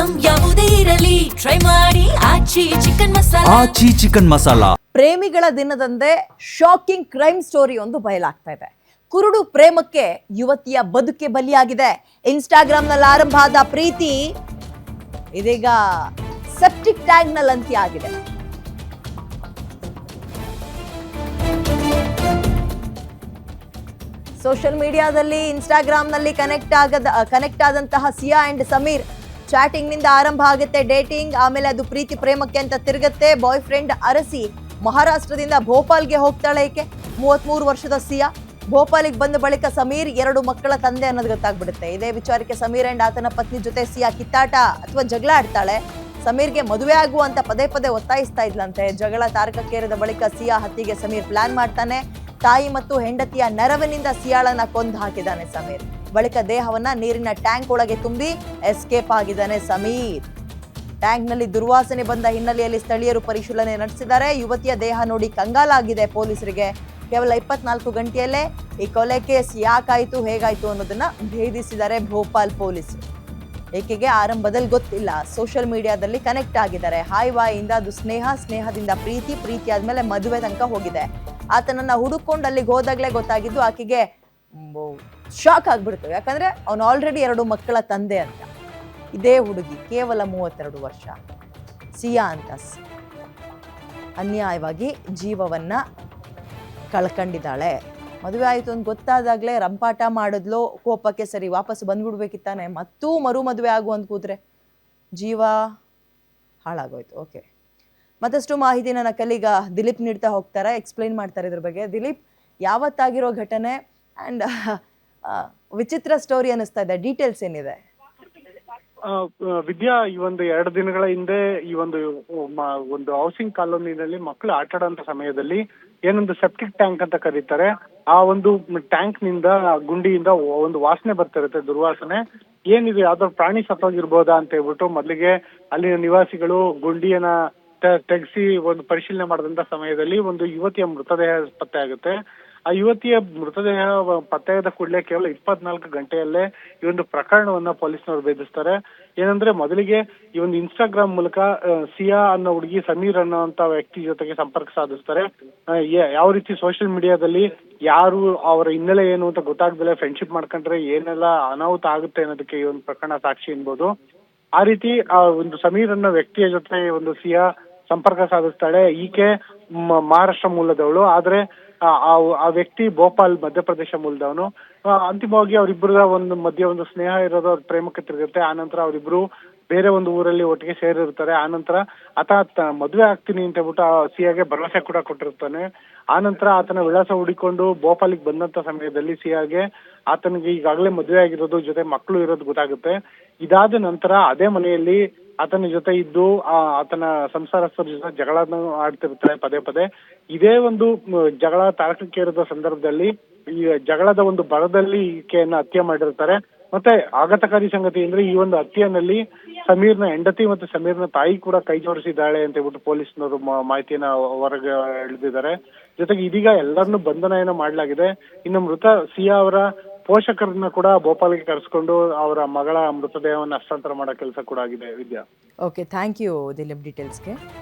Item ಯಾವುದೇ ಇರಲಿ try ಮಾಡಿ ಆಚಿ ಚಿಕನ್ ಮಸಾಲಾ. ಪ್ರೇಮಿಗಳ ದಿನದಂದೇ ಶಾಕಿಂಗ್ ಕ್ರೈಮ್ ಸ್ಟೋರಿ ಒಂದು ಬಯಲಾಗ್ತಾ ಇದೆ. ಕುರುಡು ಪ್ರೇಮಕ್ಕೆ ಯುವತಿಯ ಬದುಕೆ ಬಲಿಯಾಗಿದೆ. ಇನ್ಸ್ಟಾಗ್ರಾಂನಲ್ಲಿ ಆರಂಭ ಆದ ಪ್ರೀತಿ ಇದೀಗ ಸೆಪ್ಟಿಕ್ ಟ್ಯಾಂಕ್ ನಲ್ಲಿ ಅಂತ್ಯ ಆಗಿದೆ. ಸೋಷಿಯಲ್ ಮೀಡಿಯಾದಲ್ಲಿ ಇನ್ಸ್ಟಾಗ್ರಾಂನಲ್ಲಿ ಕನೆಕ್ಟ್ ಆದಂತಹ ಸಿಯಾ ಅಂಡ್ ಸಮೀರ್ ಚಾಟಿಂಗ್ ನಿಂದ ಆರಂಭ ಆಗುತ್ತೆ ಡೇಟಿಂಗ್, ಆಮೇಲೆ ಅದು ಪ್ರೀತಿ ಪ್ರೇಮಕ್ಕೆ ಅಂತ ತಿರುಗುತ್ತೆ. ಬಾಯ್ ಫ್ರೆಂಡ್ ಅರಸಿ ಮಹಾರಾಷ್ಟ್ರದಿಂದ ಭೋಪಾಲ್ಗೆ ಹೋಗ್ತಾಳೆ. ಈಕೆ 33 ವರ್ಷದ ಸಿಯಾ ಭೋಪಾಲಿಗೆ ಬಂದ ಬಳಿಕ ಸಮೀರ್ 2 ಮಕ್ಕಳ ತಂದೆ ಅನ್ನೋದು ಗೊತ್ತಾಗ್ಬಿಡುತ್ತೆ. ಇದೇ ವಿಚಾರಕ್ಕೆ ಸಮೀರ್ ಅಂಡ್ ಆತನ ಪತ್ನಿ ಜೊತೆ ಸಿಯಾ ಕಿತ್ತಾಟ ಅಥವಾ ಜಗಳ ಆಡ್ತಾಳೆ. ಸಮೀರ್ಗೆ ಮದುವೆ ಆಗುವಂತ ಪದೇ ಪದೇ ಒತ್ತಾಯಿಸ್ತಾ ಇದ್ಲಂತೆ. ಜಗಳ ತಾರಕಕ್ಕೇರಿದ ಬಳಿಕ ಸಿಯಾ ಹತ್ಯೆಗೆ ಸಮೀರ್ ಪ್ಲಾನ್ ಮಾಡ್ತಾನೆ. ತಾಯಿ ಮತ್ತು ಹೆಂಡತಿಯ ನೆರವಿನಿಂದ ಸಿಯಾಳನ್ನ ಕೊಂದು ಹಾಕಿದ್ದಾನೆ ಸಮೀರ್. ಬಳಿಕ ದೇಹವನ್ನ ನೀರಿನ ಟ್ಯಾಂಕ್ ಒಳಗೆ ತುಂಬಿ ಎಸ್ಕೇಪ್ ಆಗಿದ್ದಾನೆ ಸಮೀರ್. ಟ್ಯಾಂಕ್ ನಲ್ಲಿ ದುರ್ವಾಸನೆ ಬಂದ ಹಿನ್ನೆಲೆಯಲ್ಲಿ ಸ್ಥಳೀಯರು ಪರಿಶೀಲನೆ ನಡೆಸಿದ್ದಾರೆ. ಯುವತಿಯ ದೇಹ ನೋಡಿ ಕಂಗಾಲಾಗಿದೆ ಪೊಲೀಸರಿಗೆ. ಕೇವಲ 24 ಗಂಟೆಯಲ್ಲೇ ಈ ಕೊಲೆ ಕೇಸ್ ಯಾಕಾಯ್ತು ಹೇಗಾಯ್ತು ಅನ್ನೋದನ್ನ ಭೇದಿಸಿದ್ದಾರೆ ಭೋಪಾಲ್ ಪೊಲೀಸರು. ಏಕೆಗೆ ಆರಂಭದಲ್ಲಿ ಗೊತ್ತಿಲ್ಲ, ಸೋಷಿಯಲ್ ಮೀಡಿಯಾದಲ್ಲಿ ಕನೆಕ್ಟ್ ಆಗಿದ್ದಾರೆ. ಹಾಯ್ ಬಾಯಿಂದ ಅದು ಸ್ನೇಹದಿಂದ ಪ್ರೀತಿ ಆದ್ಮೇಲೆ ಮದುವೆ ತನಕ ಹೋಗಿದೆ. ಆತನನ್ನ ಹುಡುಕೊಂಡು ಅಲ್ಲಿಗೆ ಹೋದಾಗ್ಲೇ ಗೊತ್ತಾಗಿದ್ದು ಆಕೆಗೆ ಶಾಕ್ ಆಗ್ಬಿಡ್ತು. ಯಾಕಂದ್ರೆ ಅವನು ಆಲ್ರೆಡಿ 2 ಮಕ್ಕಳ ತಂದೆ ಅಂತ. ಇದೇ ಹುಡುಗಿ ಕೇವಲ 32 ವರ್ಷ ಸಿಯಾ ಅಂತ ಅನ್ಯಾಯವಾಗಿ ಜೀವವನ್ನ ಕಳ್ಕೊಂಡಿದ್ದಾಳೆ. ಮದುವೆ ಆಯಿತು ಅಂತ ಗೊತ್ತಾದಾಗಲೇ ರಂಪಾಟ ಮಾಡಿದ್ಲು. ಕೋಪಕ್ಕೆ ಸರಿ ವಾಪಸ್ ಬಂದ್ಬಿಡ್ಬೇಕಿತ್ತಾನೆ. ಮತ್ತೂ ಮದುವೆ ಆಗುವಂತ ಕೂತ್ರೆ ಜೀವ ಹಾಳಾಗೋಯ್ತು. ಓಕೆ, ಮತ್ತಷ್ಟು ಮಾಹಿತಿ ನನ್ನ ಕಲೀಗ ದಿಲೀಪ್ ನೀಡ್ತಾ ಹೋಗ್ತಾರೆ, ಎಕ್ಸ್ಪ್ಲೈನ್ ಮಾಡ್ತಾರೆ ಇದ್ರ ಬಗ್ಗೆ. ದಿಲೀಪ್, ಯಾವತ್ತಾಗಿರೋ ಘಟನೆ ಆ್ಯಂಡ್ ವಿಚಿತ್ರ ಸ್ಟೋರಿ ಅನ್ನಿಸ್ತಾ ಇದೆ, ಡೀಟೇಲ್ಸ್ ಏನಿದೆ? ವಿದ್ಯಾ, ಈ ಒಂದು 2 ದಿನಗಳ ಹಿಂದೆ ಈ ಒಂದು ಹೌಸಿಂಗ್ ಕಾಲೋನಿನಲ್ಲಿ ಮಕ್ಕಳು ಆಟ ಆಡುವಂತ ಸಮಯದಲ್ಲಿ ಏನೊಂದು ಸೆಪ್ಟಿಕ್ ಟ್ಯಾಂಕ್ ಅಂತ ಕರೀತಾರೆ, ಆ ಒಂದು ಟ್ಯಾಂಕ್ ನಿಂದ ಗುಂಡಿಯಿಂದ ಒಂದು ವಾಸನೆ ಬರ್ತಿರುತ್ತೆ, ದುರ್ವಾಸನೆ. ಏನಿದೆ, ಯಾವ್ದೋ ಪ್ರಾಣಿ ಸತ್ತೋಗಿರ್ಬೋದಾ ಅಂತ ಹೇಳ್ಬಿಟ್ಟು ಮೊದಲಿಗೆ ಅಲ್ಲಿನ ನಿವಾಸಿಗಳು ಗುಂಡಿಯನ್ನ ತೆಗೆಸಿ ಒಂದು ಪರಿಶೀಲನೆ ಮಾಡಿದಂತ ಸಮಯದಲ್ಲಿ ಒಂದು ಯುವತಿಯ ಮೃತದೇಹ ಪತ್ತೆ ಆಗುತ್ತೆ. ಆ ಯುವತಿಯ ಮೃತದೇಹ ಪತ್ತೆಯಾದ ಕೂಡಲೇ ಕೇವಲ 24 ಗಂಟೆಯಲ್ಲೇ ಈ ಒಂದು ಪ್ರಕರಣವನ್ನ ಪೊಲೀಸ್ನವರು ಭೇದಿಸ್ತಾರೆ. ಏನಂದ್ರೆ, ಮೊದಲಿಗೆ ಈ ಒಂದು ಇನ್ಸ್ಟಾಗ್ರಾಮ್ ಮೂಲಕ ಸಿಯಾ ಅನ್ನೋ ಹುಡುಗಿ ಸಮೀರ್ ಅನ್ನೋಂತ ವ್ಯಕ್ತಿ ಜೊತೆಗೆ ಸಂಪರ್ಕ ಸಾಧಿಸ್ತಾರೆ. ಯಾವ ರೀತಿ ಸೋಷಿಯಲ್ ಮೀಡಿಯಾದಲ್ಲಿ ಯಾರು ಅವರ ಹಿನ್ನೆಲೆ ಏನು ಅಂತ ಗೊತ್ತಾಗ್ದಲೆ ಫ್ರೆಂಡ್ಶಿಪ್ ಮಾಡ್ಕೊಂಡ್ರೆ ಏನೆಲ್ಲ ಅನಾಹುತ ಆಗುತ್ತೆ ಅನ್ನೋದಕ್ಕೆ ಈ ಒಂದು ಪ್ರಕರಣ ಸಾಕ್ಷಿ ಎನ್ಬೋದು. ಆ ರೀತಿ ಆ ಒಂದು ಸಮೀರ್ ಅನ್ನೋ ವ್ಯಕ್ತಿಯ ಜೊತೆ ಒಂದು ಸಿಯಾ ಸಂಪರ್ಕ ಸಾಧಿಸ್ತಾಳೆ. ಈಕೆ ಮಹಾರಾಷ್ಟ್ರ ಮೂಲದವಳು, ಆದ್ರೆ ಆ ವ್ಯಕ್ತಿ ಭೋಪಾಲ್ ಮಧ್ಯಪ್ರದೇಶ ಮೂಲದವನು. ಅಂತಿಮವಾಗಿ ಅವರಿಬ್ಬರ ಮಧ್ಯೆ ಒಂದು ಸ್ನೇಹ ಇರೋದು, ಅವ್ರ ಪ್ರೇಮಕ್ಕೆ ತಿರುಗುತ್ತೆ. ಆನಂತರ ಅವರಿಬ್ರು ಬೇರೆ ಒಂದು ಊರಲ್ಲಿ ಒಟ್ಟಿಗೆ ಸೇರಿರ್ತಾರೆ. ಆನಂತರ ಆತ ಮದುವೆ ಆಗ್ತೀನಿ ಅಂತ ಹೇಳ್ಬಿಟ್ಟು ಸಿಯಾಗೆ ಭರವಸೆ ಕೂಡ ಕೊಟ್ಟಿರ್ತಾನೆ. ಆನಂತರ ಆತನ ವಿಳಾಸ ಹುಡಿಕೊಂಡು ಭೋಪಾಲಿಗೆ ಬಂದಂತ ಸಮಯದಲ್ಲಿ ಸಿಯಾಗೆ ಆತನಿಗೆ ಈಗಾಗಲೇ ಮದುವೆ ಆಗಿರೋದು, ಜೊತೆ ಮಕ್ಕಳು ಇರೋದು ಗೊತ್ತಾಗುತ್ತೆ. ಇದಾದ ನಂತರ ಅದೇ ಮನೆಯಲ್ಲಿ ಆತನ ಜೊತೆ ಇದ್ದು ಆತನ ಸಂಸಾರಸ್ಥರ ಜೊತೆ ಜಗಳನ ಆಡ್ತಿರ್ತಾರೆ ಪದೇ ಪದೇ. ಇದೇ ಒಂದು ಜಗಳ ತಾರಕಕ್ಕೇರಿದ ಸಂದರ್ಭದಲ್ಲಿ ಈ ಜಗಳದ ಒಂದು ಭರದಲ್ಲಿ ಈಕೆಯನ್ನ ಹತ್ಯೆ ಮಾಡಿರ್ತಾರೆ. ಮತ್ತೆ ಆಘಾತಕಾರಿ ಸಂಗತಿ ಅಂದ್ರೆ, ಈ ಒಂದು ಹತ್ಯೆಯಲ್ಲಿ ಸಮೀರ್ನ ಹೆಂಡತಿ ಮತ್ತೆ ಸಮೀರ್ನ ತಾಯಿ ಕೂಡ ಕೈ ಜೋಡಿಸಿದ್ದಾಳೆ ಅಂತ ಹೇಳ್ಬಿಟ್ಟು ಪೊಲೀಸ್ನವರು ಮಾಹಿತಿಯನ್ನ ಹೊರಗೆ ಎಳೆದಿದ್ದಾರೆ. ಜೊತೆಗೆ ಇದೀಗ ಎಲ್ಲರನ್ನೂ ಬಂಧನ ಮಾಡಲಾಗಿದೆ. ಇನ್ನು ಮೃತ ಸಿಯಾ ಅವರ ಪೋಷಕರನ್ನ ಕೂಡ ಭೋಪಾಲ್ಗೆ ಕರೆಸ್ಕೊಂಡು ಅವರ ಮಗಳ ಮೃತದೇಹವನ್ನು ಹಸ್ತಾಂತರ ಮಾಡೋ ಕೆಲಸ ಕೂಡ ಆಗಿದೆ. ವಿದ್ಯಾ, ಓಕೆ, ಥ್ಯಾಂಕ್ ಯು ದಿಲೀಪ್ ಡೀಟೇಲ್ಸ್ಗೆ.